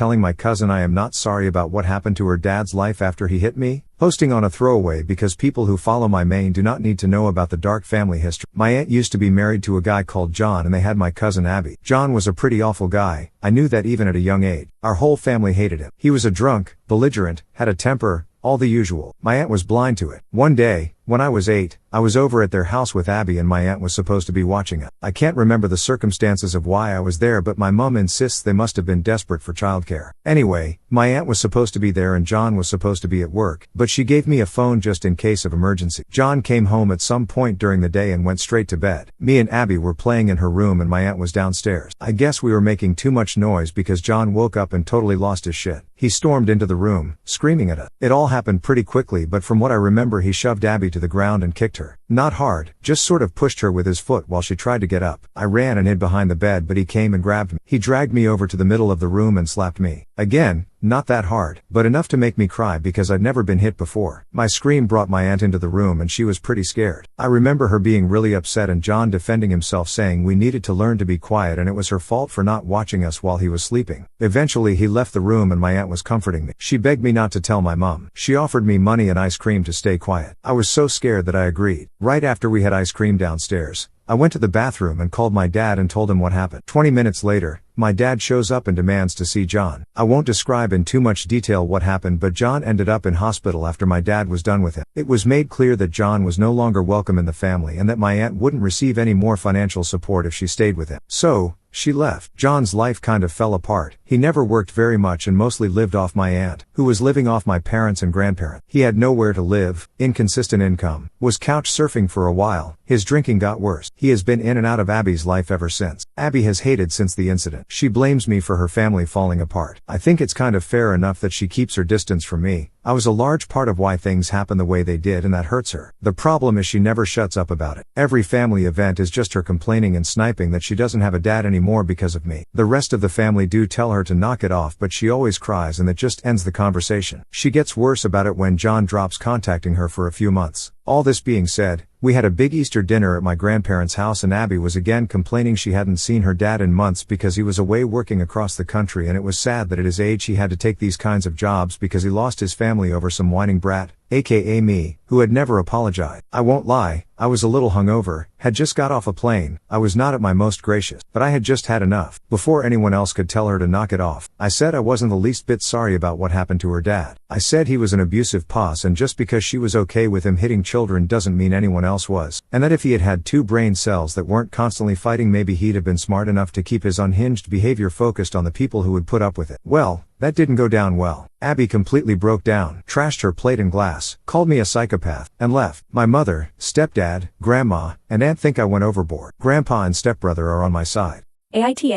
Telling my cousin I am not sorry about what happened to her dad's life after he hit me. Posting on a throwaway because people who follow my main do not need to know about the dark family history. My aunt used to be married to a guy called John and they had my cousin Abby. John was a pretty awful guy. I knew that even at a young age. Our whole family hated him. He was a drunk, belligerent, had a temper, all the usual. My aunt was blind to it. One day, when I was 8, I was over at their house with Abby and my aunt was supposed to be watching it. I can't remember the circumstances of why I was there, but my mum insists they must have been desperate for childcare. Anyway, my aunt was supposed to be there and John was supposed to be at work, but she gave me a phone just in case of emergency. John came home at some point during the day and went straight to bed. Me and Abby were playing in her room and my aunt was downstairs. I guess we were making too much noise because John woke up and totally lost his shit. He stormed into the room, screaming at us. It all happened pretty quickly, but from what I remember he shoved Abby to the ground and kicked her. Not hard, just sort of pushed her with his foot while she tried to get up. I ran and hid behind the bed, but he came and grabbed me. He dragged me over to the middle of the room and slapped me. Again, not that hard, but enough to make me cry because I'd never been hit before. My scream brought my aunt into the room and she was pretty scared. I remember her being really upset and John defending himself saying we needed to learn to be quiet and it was her fault for not watching us while he was sleeping. Eventually he left the room and my aunt was comforting me. She begged me not to tell my mom. She offered me money and ice cream to stay quiet. I was so scared that I agreed. Right after we had ice cream downstairs, I went to the bathroom and called my dad and told him what happened. 20 minutes later, my dad shows up and demands to see John. I won't describe in too much detail what happened, but John ended up in hospital after my dad was done with him. It was made clear that John was no longer welcome in the family and that my aunt wouldn't receive any more financial support if she stayed with him. So, she left. John's life kind of fell apart. He never worked very much and mostly lived off my aunt, who was living off my parents and grandparents. He had nowhere to live, inconsistent income, was couch surfing for a while, his drinking got worse. He has been in and out of Abby's life ever since. Abby has hated since the incident. She blames me for her family falling apart. I think it's kind of fair enough that she keeps her distance from me. I was a large part of why things happen the way they did and that hurts her. The problem is she never shuts up about it. Every family event is just her complaining and sniping that she doesn't have a dad anymore because of me. The rest of the family do tell her to knock it off, but she always cries and that just ends the conversation. She gets worse about it when John drops contacting her for a few months. All this being said, we had a big Easter dinner at my grandparents' house and Abby was again complaining she hadn't seen her dad in months because he was away working across the country and it was sad that at his age he had to take these kinds of jobs because he lost his family over some whining brat, aka me, who had never apologized. I won't lie, I was a little hungover, had just got off a plane, I was not at my most gracious, but I had just had enough. Before anyone else could tell her to knock it off, I said I wasn't the least bit sorry about what happened to her dad. I said he was an abusive boss and just because she was okay with him hitting children doesn't mean anyone else was, and that if he had had 2 brain cells that weren't constantly fighting maybe he'd have been smart enough to keep his unhinged behavior focused on the people who would put up with it. Well, that didn't go down well. Abby completely broke down, trashed her plate and glass, called me a psychopath, and left. My mother, stepdad, grandma, and aunt think I went overboard. Grandpa and stepbrother are on my side. AITA